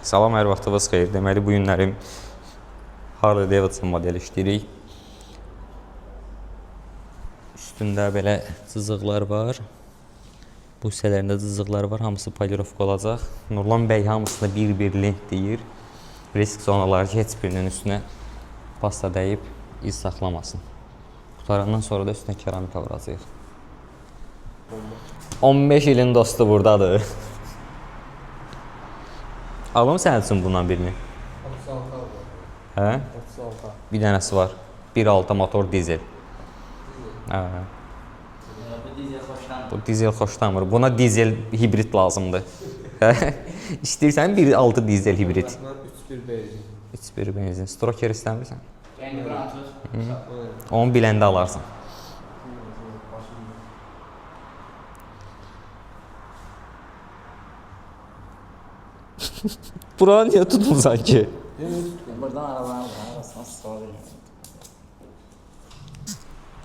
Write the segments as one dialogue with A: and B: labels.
A: Salam, hər vaxtınız xeyir. Deməli, bu günlərim Harley Davidson modeli işləyirik. Üstündə belə cızıqlar var. Bu hissələrində cızıqlar var. Hamısı polirovka olacaq. Nurlan bəy hamısında bir lent deyir. Risk zonaları ki, heç birinin üstünə pasta dəyib iz saxlamasın. Qutarandan sonra da üstünə keramika vuracaq. 15 ilin dostu buradadır. Alım sənin üçün bundan birini.
B: 36 aldı.
A: Hə?
B: 36.
A: Bir dənəsi var. 1.6 motor dizel. Hə.
B: Bu dizel xoşlanmır.
A: Bu dizel xoşlamır. Buna dizel hibrid lazımdır. İstəyirsən 1.6 dizel hibrid.
B: 3.1 benzin.
A: 3.1 benzin. Stroker istəmirsən?
B: Kendi brantır.
A: Onu biləndə alarsan. Buranı niyə tutmursan ki?
B: Buradan arabanı arasına sığabilirim.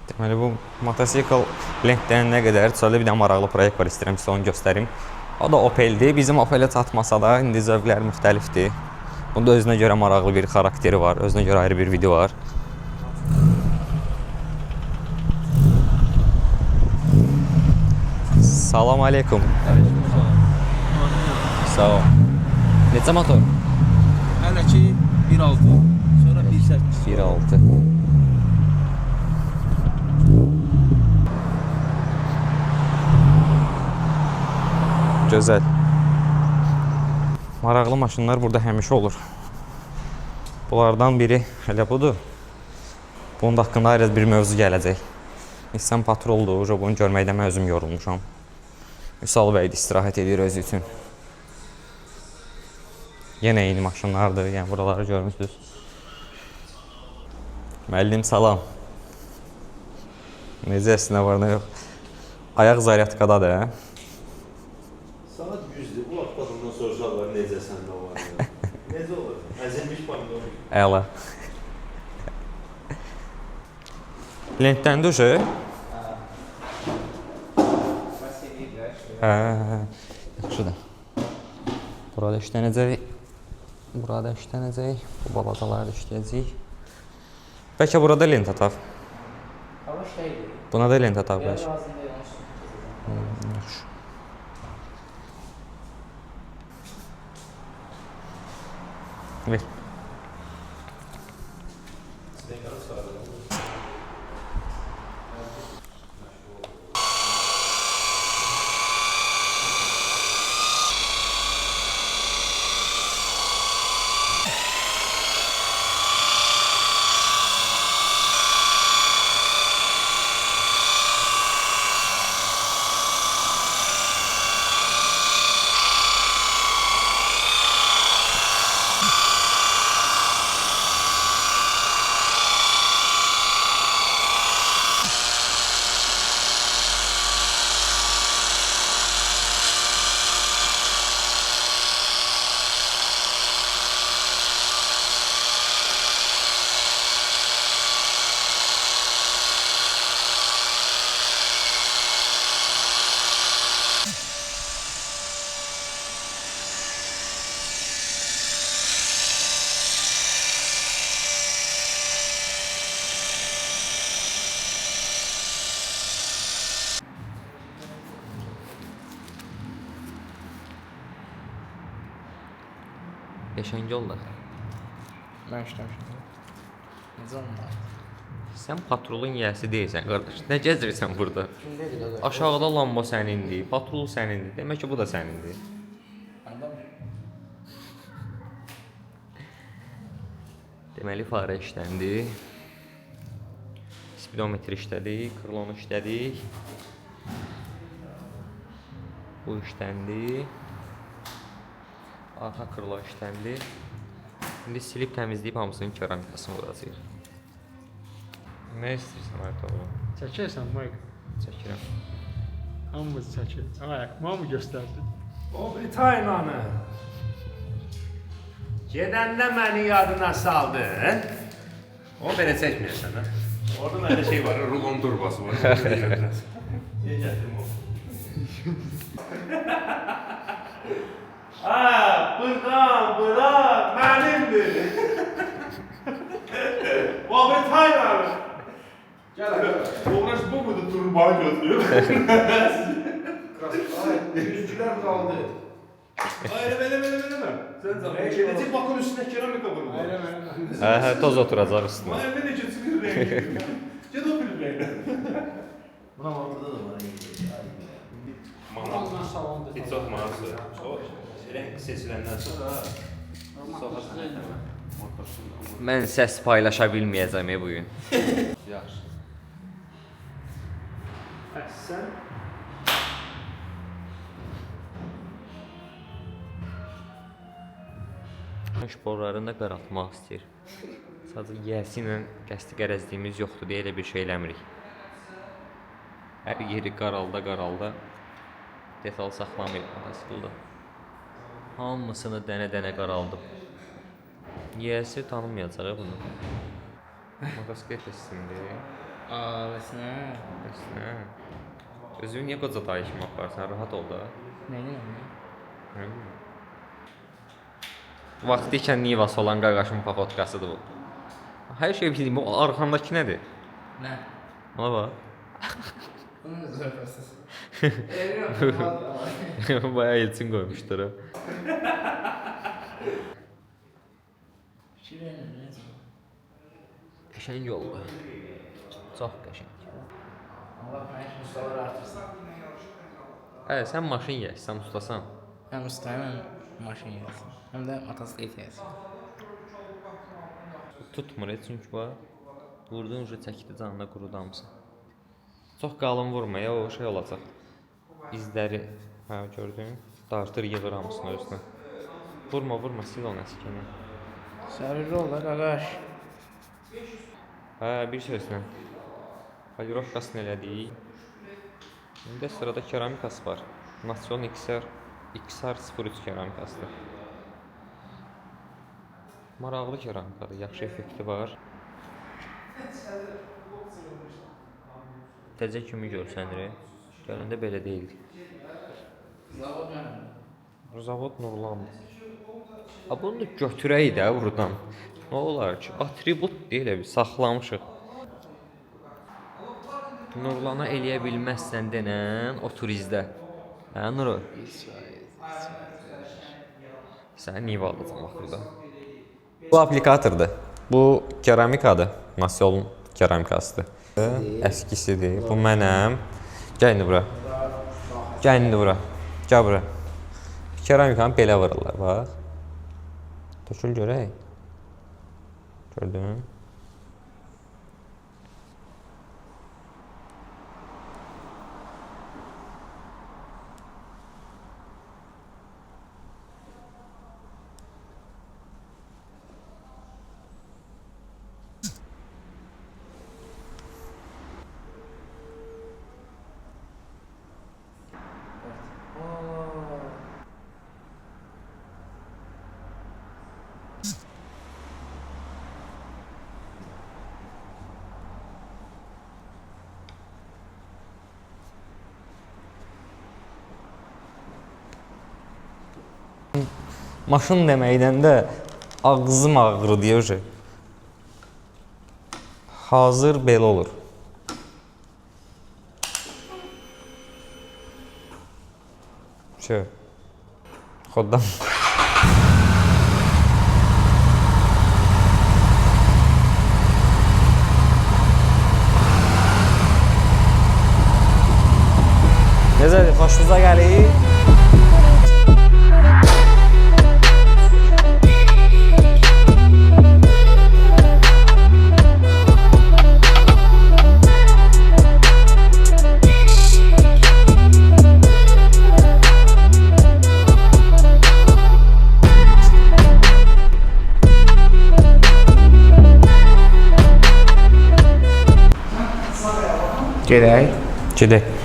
A: Deməli, bu motosikl lentlərinə qədər çöldə bir də maraqlı proyekt var, istəyirəm sizə onu göstərim. O da Opel'dir. Bizim Opel'ə çatmasa da indi zövqlər müxtəlifdir. Bunda özünə görə maraqlı bir xarakteri var, özünə görə ayrı bir video var. Salam aleykum. Sağ ol. Necə motor?
B: Hələ ki 1.6, sonra 1.8.
A: 1.6. Gözəl. Maraqlı maşınlar burada həmişə olur. Bunlardan biri elə budur. Bunun haqqında ayrı bir mövzu gələcək. Nissan Patroldur. Bunu görməkdə mən özüm yorulmuşam. Üsal bəy də istirahət edir özü üçün. Yenə yeni maşınlardır. Yəni buraları görmüsünüz. Müəllim salam. Necəsin, nə var, nə yox? Ayaq zaryadkadadır, hə?
C: Saat 100'dür. Bu vaxt adamdan soruşarlar necəsən, nə var, nə yox. Necə olur? Əzilmiş pomidor.
A: Əla. Lentləndi uşu? Hə, yaxşıdır. Burada işlənəcək. Burada işlənəcək. Bu balacalar da işləyəcək. Bəlkə burada lent ataq.
B: Hava şeydir.
A: Buna da lent ataq bəlkə.
B: Lazım deyil, onu
A: Yaxşı. Ver. Qəşəng yolda.
B: Mən işləmişəm. Necə onlar?
A: Sən patrolun yiyəsi deyilsən, qardaş. Nə gəzirsən burada?
B: Kim dedi də?
A: Aşağıda lamba sənindir, patrol sənindir. Demək ki, bu da sənindir.
B: Məndə mi?
A: Deməli, farə işləndi. Speedometr işlədik, krılonu işlədik. Bu işləndi. Arxa krılo işləndi. İndi silib təmizləyib hamısının keramikasını vuracaq. Nə istəyirsən Aytoğlu?
D: Çəkirsən Mike.
A: Çəkirəm.
D: Hamımız çəkir. Ayaqma mı göstərdin?
C: O Britanyanı. Gedəndə məni yadına saldın. O belə çəkməyəsən, hə? Orada məndə şey var, rulon turbası var. Niyə gətirdim o? Ha, buradan Muhabbet hayır abi. Gel abi. Uğraş bu muydu turbanı götürüyor?
B: Yüzcüler kaldı.
C: Hayır eleme. Sen zaman. Gelecek bakın üstüne keramika bunu.
A: Toz oturacaq üstünə.
C: Bana ne geçirsin rengi? Gel o filmle.
B: Buna ortada da var.
C: Manat. Hiç çok manatı. O renk seçilenden sonra
A: Mən səs paylaşa bilməyəcəm bu gün.
C: yaxşı.
D: Əhsən.
A: Şporlarını da qaraltmaq istəyir. Sadəcə yiyəsi ilə qəsdi qərəzliyimiz yoxdur deyə elə bir şey eləmirik. Hər yeri qaralda detal saxlamayıb aslında. Hamısını dənə-dənə qaraldım. Yiyəsi tanımayacaq bunu. Makas getəsindir.
B: Bəsnə.
A: Bəsnə. Özünü niyə qoca dayı kimi aparsan? Rahat ol da.
B: Nəyini?
A: Vaxtı ikən Nivas olan qaqaşın papotkasıdır bu. Hər şey bildim, o arxandakı nədir?
B: Nə?
A: Ona bax.
B: Bunun zörfəsiz.
A: Bayağı elçin qoymuşdur ha.
B: Fikir verin, necə?
A: Qəşəng yoldur. Çox qəşəng.
B: Allah mənim ustalar artırsın.
A: Sən maşın yəyəsən, ustasan.
B: Həm ustayım, həm maşın yiyəsin. Həm də motosiklet yiyəsin.
A: Tutmur çünki bax. Vurduğun ucu çəkdi canına qurudamsın. Çox qalın vurma ya, o şey olacaq. İzləri, hə gördün? Dartır yığır hamısını özünə. Vurma, sil onu əskini.
B: Sarıcı ol da qaqaş.
A: Hə, bir sözlə. Polirovkasını elədik. İndi sırada keramikası var. Nasion XR 03 keramikasıdır. Maraqlı keramikadır, yaxşı effekti var. Təzə kimi görsənir. Gələndə belə deyildi.
B: Zavod mənim.
A: Zavod Nurlandır. Bunu da götürək də buradan. Nə olar ki, atribut deyilə bir saxlamışıq. Nurlana eləyə bilməzsən denən otur izlə. Hə Nuru? Sən niyə alacaq axırda? Bu aplikatordur. Bu keramikadır. Nasion keramikasıdır. Əskisidir. Bu mənəm. Gəl indi bura. Gəl bura. Keramikanı belə vururlar, bax. Tökül görək. Gördün? Maşın deməkdən də ağzım ağrı deyir. Hazır belə olur. Şey. Xoddan. Necədir? Xoşunuza gəlir?
B: Gedək.
A: Gedək.